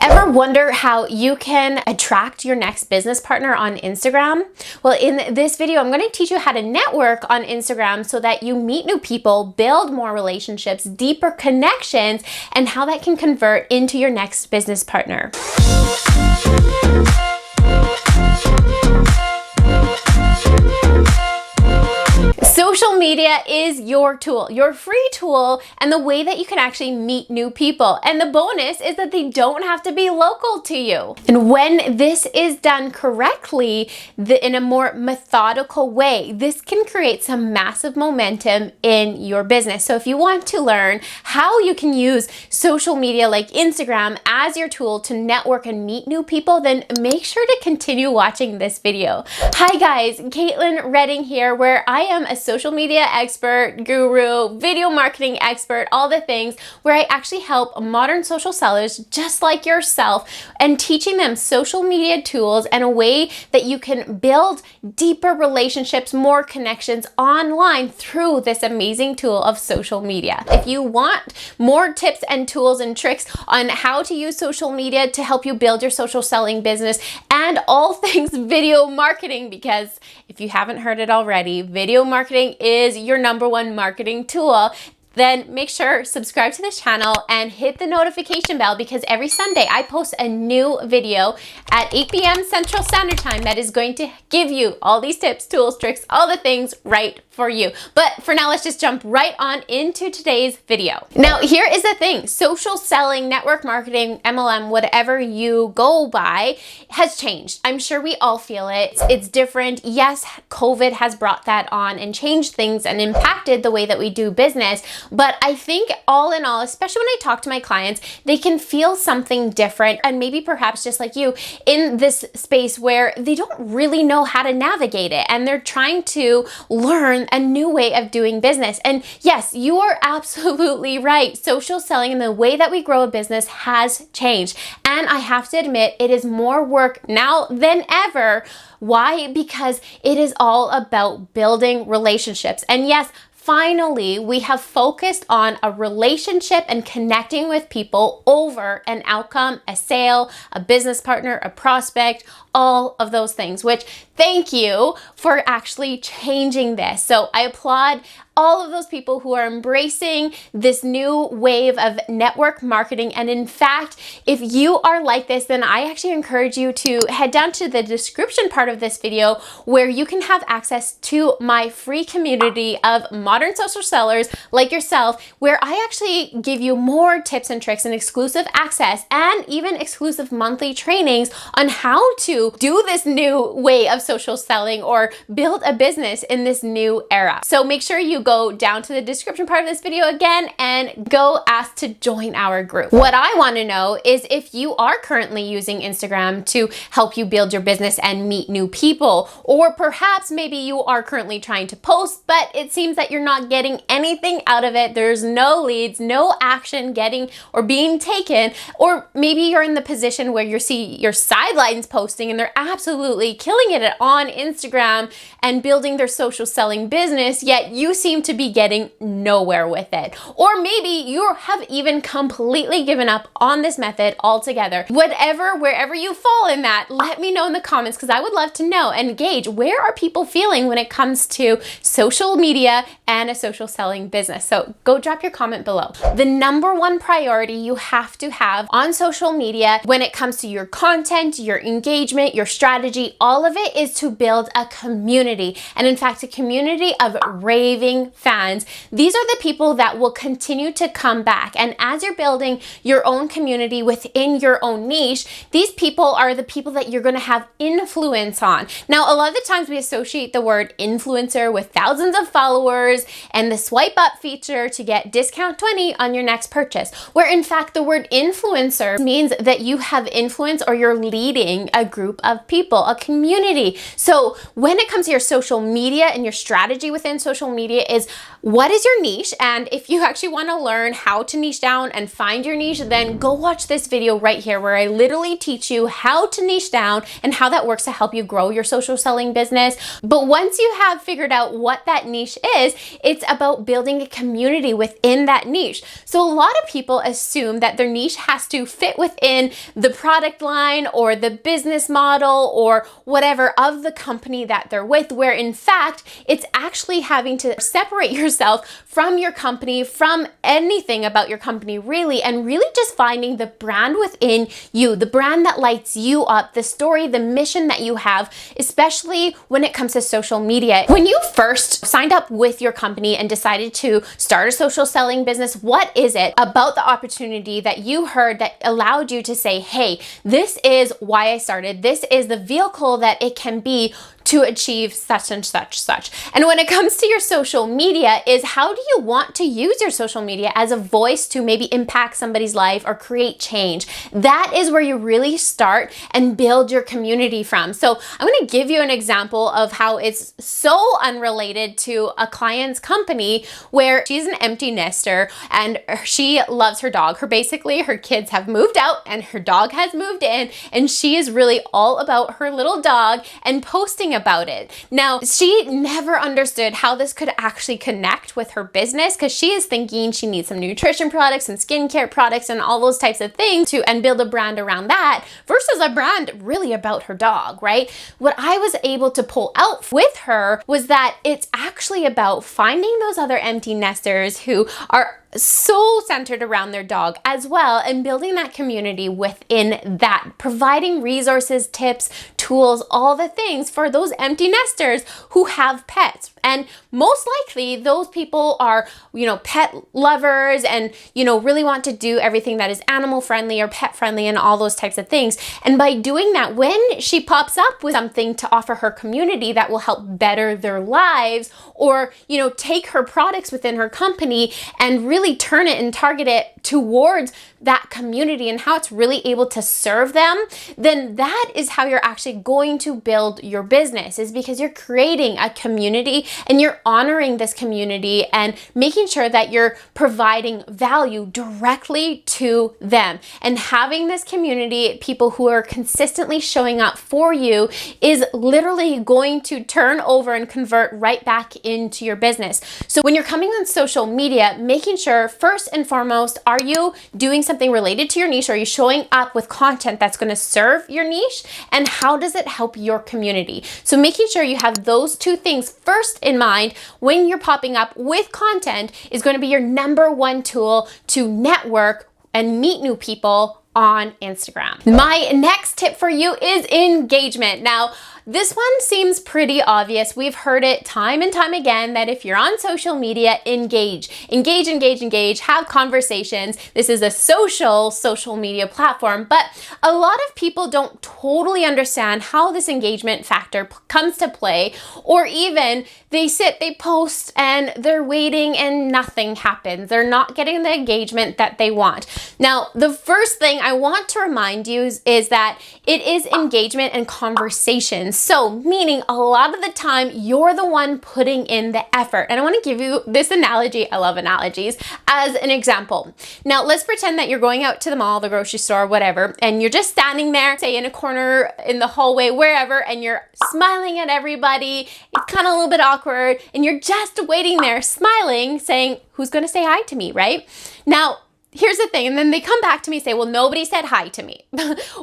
Ever wonder how you can attract your next business partner on Instagram? Well, in this video, I'm going to teach you how to network on Instagram so that you meet new people, build more relationships, deeper connections, and how that can convert into your next business partner. Social media is your tool, your free tool, and the way that you can actually meet new people. And the bonus is that they don't have to be local to you. And when this is done correctly, in a more methodical way, this can create some massive momentum in your business. So if you want to learn how you can use social media like Instagram as your tool to network and meet new people, then make sure to continue watching this video. Hi guys, Katelyn Redding here, where I am a social media expert, guru, video marketing expert, all the things, where I actually help modern social sellers just like yourself and teaching them social media tools and a way that you can build deeper relationships, more connections online through this amazing tool of social media. If you want more tips and tools and tricks on how to use social media to help you build your social selling business and all things video marketing, because if you haven't heard it already, video marketing is your #1 marketing tool, then make sure subscribe to this channel and hit the notification bell, because every Sunday I post a new video at 8 p.m. Central Standard Time that is going to give you all these tips, tools, tricks, all the things right for you. But for now, let's just jump right on into today's video. Now, here is the thing. Social selling, network marketing, MLM, whatever you go by, has changed. I'm sure we all feel it. It's different. Yes, COVID has brought that on and changed things and impacted the way that we do business. But I think all in all, especially when I talk to my clients, they can feel something different, and maybe perhaps just like you, in this space where they don't really know how to navigate it and they're trying to learn a new way of doing business. And yes, you are absolutely right. Social selling and the way that we grow a business has changed. And I have to admit, it is more work now than ever. Why? Because it is all about building relationships. And yes, finally, we have focused on a relationship and connecting with people over an outcome, a sale, a business partner, a prospect, all of those things, which thank you for actually changing this. So I applaud all of those people who are embracing this new wave of network marketing. And in fact, if you are like this, then I actually encourage you to head down to the description part of this video, where you can have access to my free community of modern social sellers like yourself, where I actually give you more tips and tricks and exclusive access and even exclusive monthly trainings on how to do this new way of social selling or build a business in this new era. So make sure you go down to the description part of this video again and go ask to join our group. What I want to know is if you are currently using Instagram to help you build your business and meet new people, or perhaps maybe you are currently trying to post, but it seems that you're not getting anything out of it. There's no leads, no action getting or being taken, or maybe you're in the position where you see your sidelines posting and they're absolutely killing it on Instagram and building their social selling business, yet you seem to be getting nowhere with it. Or maybe you have even completely given up on this method altogether. Wherever you fall in that, let me know in the comments, because I would love to know and gauge where are people feeling when it comes to social media and a social selling business. So go drop your comment below. The #1 priority you have to have on social media when it comes to your content, your engagement, your strategy, all of it is to build a community. And in fact, a community of raving fans. These are the people that will continue to come back. And as you're building your own community within your own niche, these people are the people that you're going to have influence on. Now, a lot of the times we associate the word influencer with thousands of followers and the swipe up feature to get discount 20 on your next purchase, where in fact the word influencer means that you have influence or you're leading a group of people, a community. So when it comes to your social media and your strategy within social media, is what is your niche? And if you actually want to learn how to niche down and find your niche, then go watch this video right here where I literally teach you how to niche down and how that works to help you grow your social selling business. But once you have figured out what that niche is, it's about building a community within that niche. So a lot of people assume that their niche has to fit within the product line or the business model or whatever of the company that they're with, where in fact, it's actually having to separate yourself from your company, from anything about your company really, and really just finding the brand within you, the brand that lights you up, the story, the mission that you have, especially when it comes to social media. When you first signed up with your company and decided to start a social selling business, what is it about the opportunity that you heard that allowed you to say, hey, this is why I started, this is the vehicle that it can be to achieve such and such. And when it comes to your social media, is how do you want to use your social media as a voice to maybe impact somebody's life or create change? That is where you really start and build your community from. So I'm going to give you an example of how it's so unrelated to a client's company where she's an empty nester and she loves her dog. Basically, her kids have moved out and her dog has moved in, and she is really all about her little dog and posting about it. Now, she never understood how this could actually connect with her business because she is thinking she needs some nutrition products and skincare products and all those types of things and build a brand around that versus a brand really about her dog, right? What I was able to pull out with her was that it's actually about finding those other empty nesters who are so centered around their dog as well, and building that community within that, providing resources, tips, tools, all the things for those empty nesters who have pets. And most likely those people are, pet lovers and, really want to do everything that is animal friendly or pet friendly and all those types of things. And by doing that, when she pops up with something to offer her community that will help better their lives, or, take her products within her company and really turn it and target it towards that community and how it's really able to serve them, then that is how you're actually going to build your business, is because you're creating a community and you're honoring this community and making sure that you're providing value directly to them. And having this community, people who are consistently showing up for you, is literally going to turn over and convert right back into your business. So when you're coming on social media, making sure first and foremost, are you doing something related to your niche? Are you showing up with content that's going to serve your niche? And how does it help your community? So making sure you have those two things first in mind when you're popping up with content is going to be your number one tool to network and meet new people on Instagram. My next tip for you is engagement. Now, this one seems pretty obvious. We've heard it time and time again that if you're on social media, engage, have conversations. This is a social media platform, but a lot of people don't totally understand how this engagement factor comes to play, or even they post and they're waiting and nothing happens. They're not getting the engagement that they want. Now, the first thing I want to remind you is that it is engagement and conversation. So meaning a lot of the time you're the one putting in the effort. And I want to give you this analogy, I love analogies, as an example. Now let's pretend that you're going out to the mall, the grocery store, whatever, and you're just standing there, say in a corner in the hallway, wherever, and you're smiling at everybody. It's kind of a little bit awkward and you're just waiting there smiling, saying, who's going to say hi to me, right? Now, here's the thing, and then they come back to me and say, well, nobody said hi to me.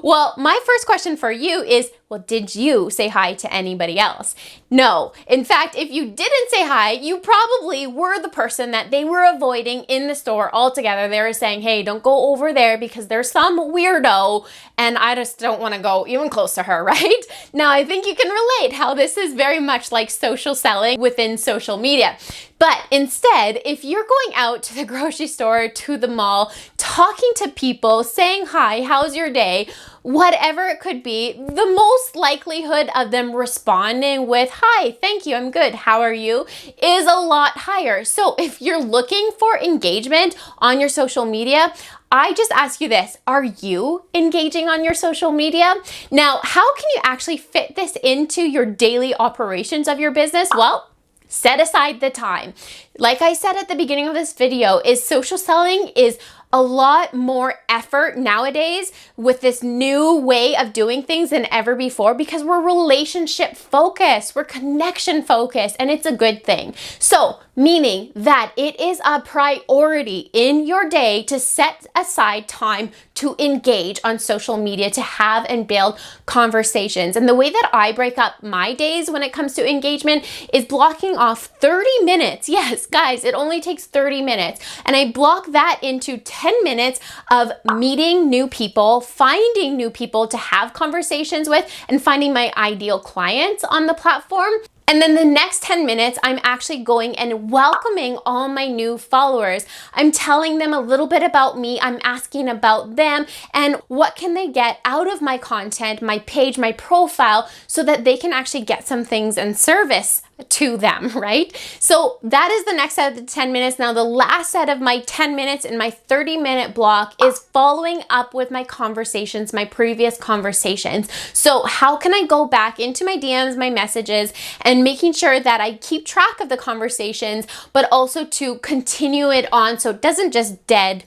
Well, my first question for you is, well, did you say hi to anybody else? No. In fact, if you didn't say hi, you probably were the person that they were avoiding in the store altogether. They were saying, hey, don't go over there because there's some weirdo and I just don't want to go even close to her, right? Now, I think you can relate how this is very much like social selling within social media. But instead, if you're going out to the grocery store, to the mall, talking to people, saying hi, how's your day, whatever it could be, the most likelihood of them responding with, hi, thank you, I'm good, how are you, is a lot higher. So if you're looking for engagement on your social media, I just ask you this, are you engaging on your social media? Now, how can you actually fit this into your daily operations of your business? Well, Set aside the time. Like I said at the beginning of this video, is social selling is a lot more effort nowadays with this new way of doing things than ever before, because we're relationship focused, we're connection focused, and it's a good thing. So, meaning that it is a priority in your day to set aside time to engage on social media, to have and build conversations. And the way that I break up my days when it comes to engagement is blocking off 30 minutes. Yes, guys, it only takes 30 minutes. And I block that into 10 minutes of meeting new people, finding new people to have conversations with, and finding my ideal clients on the platform. And then the next 10 minutes, I'm actually going and welcoming all my new followers. I'm telling them a little bit about me. I'm asking about them and what can they get out of my content, my page, my profile, so that they can actually get some things and service to them, right? So that is the next set of the 10 minutes. Now, the last set of my 10 minutes in my 30-minute block is following up with my conversations, my previous conversations. So how can I go back into my DMs, my messages, and making sure that I keep track of the conversations, but also to continue it on so it doesn't just dead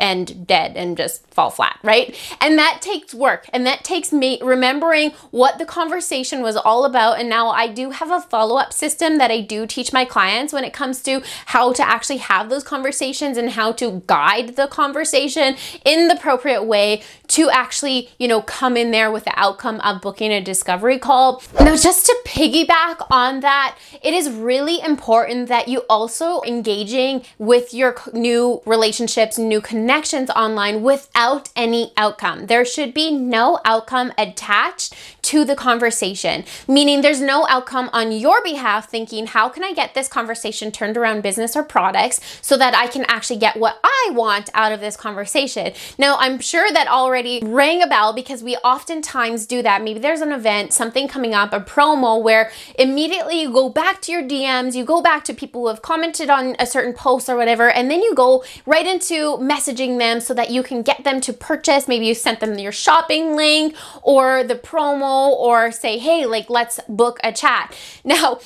and just fall flat, right? And that takes work, and that takes me remembering what the conversation was all about. And now I do have a follow-up system that I do teach my clients when it comes to how to actually have those conversations and how to guide the conversation in the appropriate way to actually, come in there with the outcome of booking a discovery call. Now, just to piggyback on that, it is really important that you also engaging with your new relationships, new connections online without any outcome. There should be no outcome attached to the conversation, meaning there's no outcome on your behalf thinking, how can I get this conversation turned around business or products so that I can actually get what I want out of this conversation. Now, I'm sure that already rang a bell because we oftentimes do that. Maybe there's an event, something coming up, a promo, where immediately you go back to your DMs, you go back to people who have commented on a certain post or whatever, and then you go right into messaging them so that you can get them to purchase. Maybe you sent them your shopping link or the promo, or say, hey, let's book a chat. Now,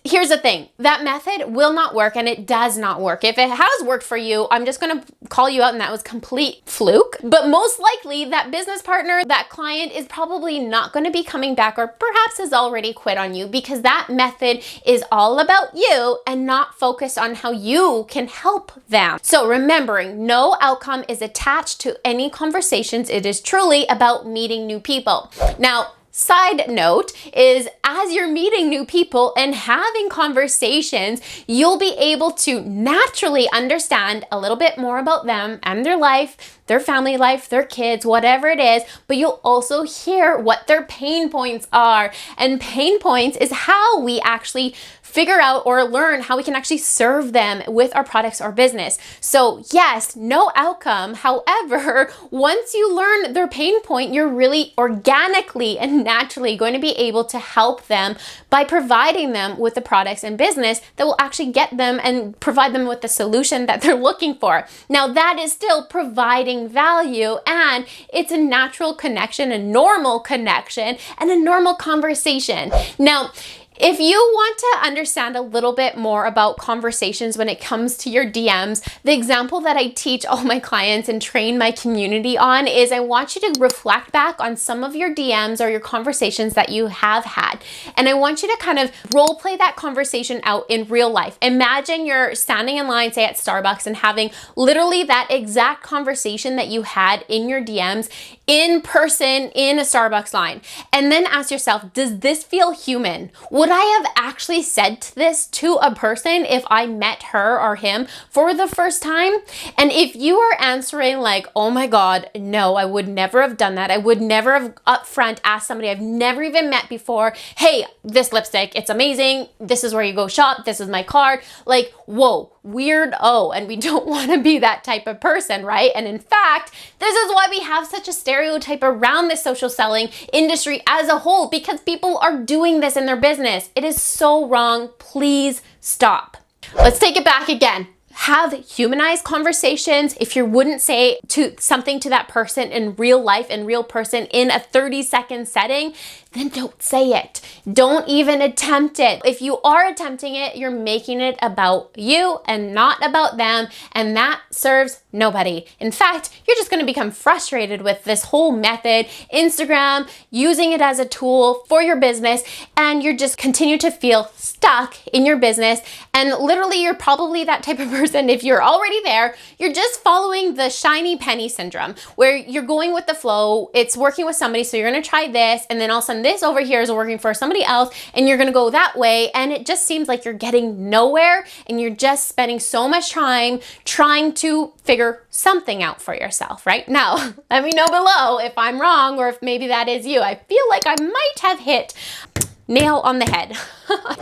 here's the thing, that method will not work, and it does not work. If it has worked for you, I'm just gonna call you out and that was complete fluke. But most likely that business partner, that client is probably not gonna be coming back, or perhaps has already quit on you, because that method is all about you and not focused on how you can help them. So remembering, no outcome is attached to any conversations. It is truly about meeting new people. Now, side note is, as you're meeting new people and having conversations, you'll be able to naturally understand a little bit more about them and their life, their family life, their kids, whatever it is, but you'll also hear what their pain points are. And pain points is how we actually figure out or learn how we can actually serve them with our products or business. So yes, no outcome. However, once you learn their pain point, you're really organically and naturally going to be able to help them by providing them with the products and business that will actually get them and provide them with the solution that they're looking for. Now, that is still providing value, and it's a natural connection, a normal connection, and a normal conversation. Now, if you want to understand a little bit more about conversations when it comes to your DMs, the example that I teach all my clients and train my community on is, I want you to reflect back on some of your DMs or your conversations that you have had. And I want you to kind of role play that conversation out in real life. Imagine you're standing in line, say at Starbucks, and having literally that exact conversation that you had in your DMs in person in a Starbucks line. And then ask yourself, does this feel human? Would I have actually said this to a person if I met her or him for the first time? And if you are answering like, oh my God, no, I would never have done that. I would never have upfront asked somebody I've never even met before, hey, this lipstick, it's amazing. This is where you go shop. This is my card. Like, whoa, weird. Oh, and we don't want to be that type of person, right? And in fact, this is why we have such a stereotype around the social selling industry as a whole, because people are doing this in their business. It is so wrong. Please stop. Let's take it back again. have humanized conversations. If you wouldn't say something to that person in real life, in real person, in a 30-second setting, then don't say it. Don't even attempt it. If you are attempting it, you're making it about you and not about them, and that serves nobody. In fact, you're just gonna become frustrated with this whole method, Instagram, using it as a tool for your business, and you're just continue to feel stuck in your business. And literally, you're probably that type of person, if you're already there, you're just following the shiny penny syndrome, where you're going with the flow. It's working with somebody, so you're gonna try this, and then all of a sudden this over here is working for somebody else, and you're gonna go that way, and it just seems like you're getting nowhere, and you're just spending so much time trying to figure something out for yourself, right? Now, let me know below if I'm wrong, or if maybe that is you. I feel like I might have hit nail on the head.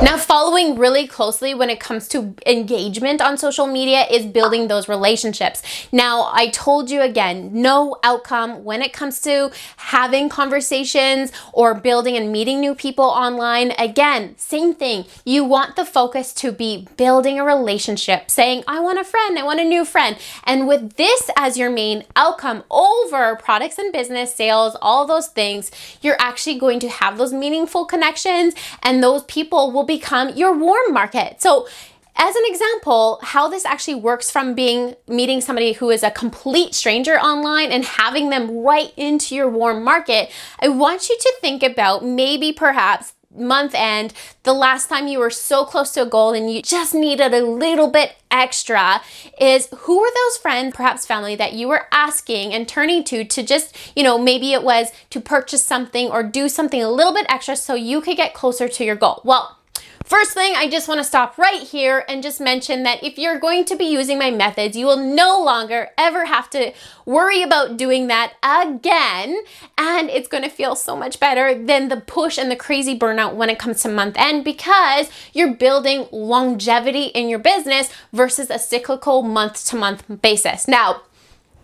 Now, following really closely when it comes to engagement on social media is building those relationships. Now, I told you again, no outcome when it comes to having conversations or building and meeting new people online. Again, same thing. You want the focus to be building a relationship, saying, I want a friend, I want a new friend. And with this as your main outcome over products and business, sales, all those things, you're actually going to have those meaningful connections, and those people will become your warm market. So as an example, how this actually works from meeting somebody who is a complete stranger online and having them right into your warm market, I want you to think about maybe perhaps month end, the last time you were so close to a goal and you just needed a little bit extra, is who were those friends, perhaps family, that you were asking and turning to just, maybe it was to purchase something or do something a little bit extra so you could get closer to your goal. Well, first thing, I just want to stop right here and just mention that if you're going to be using my methods, you will no longer ever have to worry about doing that again. And it's going to feel so much better than the push and the crazy burnout when it comes to month end, because you're building longevity in your business versus a cyclical month-to-month basis. Now,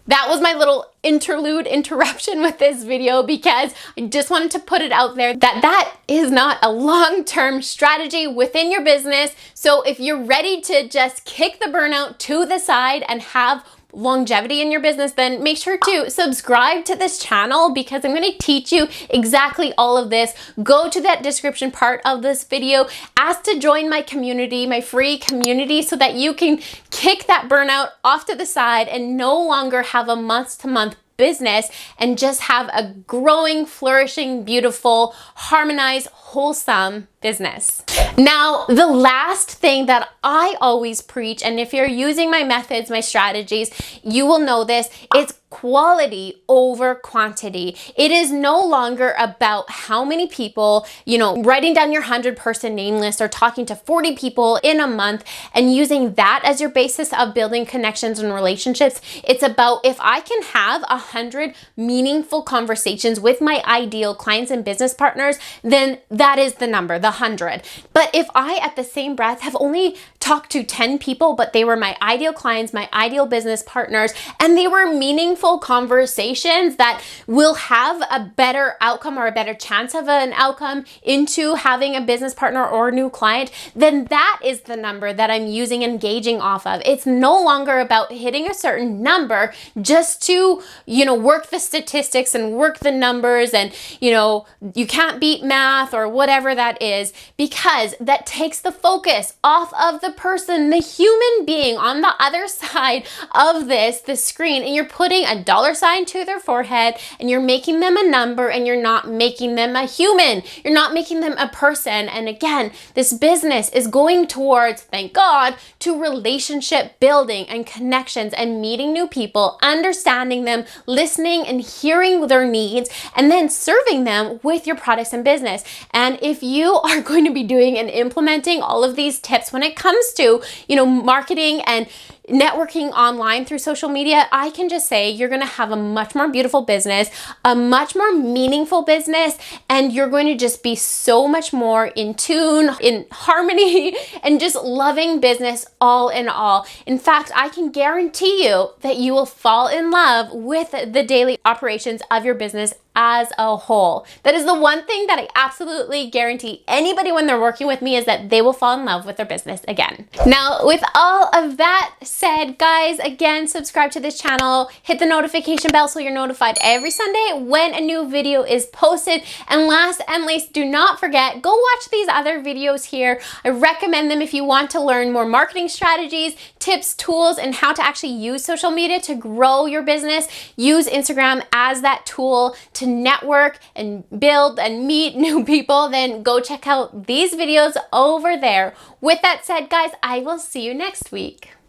that was my little interruption with this video, because I just wanted to put it out there that that is not a long-term strategy within your business. So if you're ready to just kick the burnout to the side and have longevity in your business, then make sure to subscribe to this channel, because I'm going to teach you exactly all of this. Go to that description part of this video, ask to join my community, my free community, so that you can kick that burnout off to the side and no longer have a month-to-month business and just have a growing, flourishing, beautiful, harmonized, wholesome business. Now, the last thing that I always preach, and if you're using my methods, my strategies, you will know this, it's quality over quantity. It is no longer about how many people, writing down your 100-person name list or talking to 40 people in a month and using that as your basis of building connections and relationships. It's about, if I can have 100 meaningful conversations with my ideal clients and business partners, then that is the number, the 100. But if I, at the same breath, have only talked to 10 people, but they were my ideal clients, my ideal business partners, and they were meaningful conversations that will have a better outcome or a better chance of an outcome into having a business partner or a new client, then that is the number that I'm using, engaging off of. It's no longer about hitting a certain number just to, work the statistics and work the numbers and, you can't beat math or whatever that is, because that takes the focus off of the person, the human being on the other side of the screen, and you're putting a dollar sign to their forehead and you're making them a number, and you're not making them a human. You're not making them a person. And again, this business is going towards, thank God, to relationship building and connections and meeting new people, understanding them, listening and hearing their needs, and then serving them with your products and business. And if you are going to be doing and implementing all of these tips when it comes to, marketing and networking online through social media, I can just say you're going to have a much more beautiful business, a much more meaningful business, and you're going to just be so much more in tune, in harmony, and just loving business all in all. In fact, I can guarantee you that you will fall in love with the daily operations of your business as a whole. That is the one thing that I absolutely guarantee anybody when they're working with me, is that they will fall in love with their business again. Now, with all of that said, guys, again, subscribe to this channel, hit the notification bell so you're notified every Sunday when a new video is posted. And last and least, do not forget, go watch these other videos here. I recommend them if you want to learn more marketing strategies, tips, tools, and how to actually use social media to grow your business. Use Instagram as that tool to network and build and meet new people. Then go check out these videos over there. With that said, guys, I will see you next week.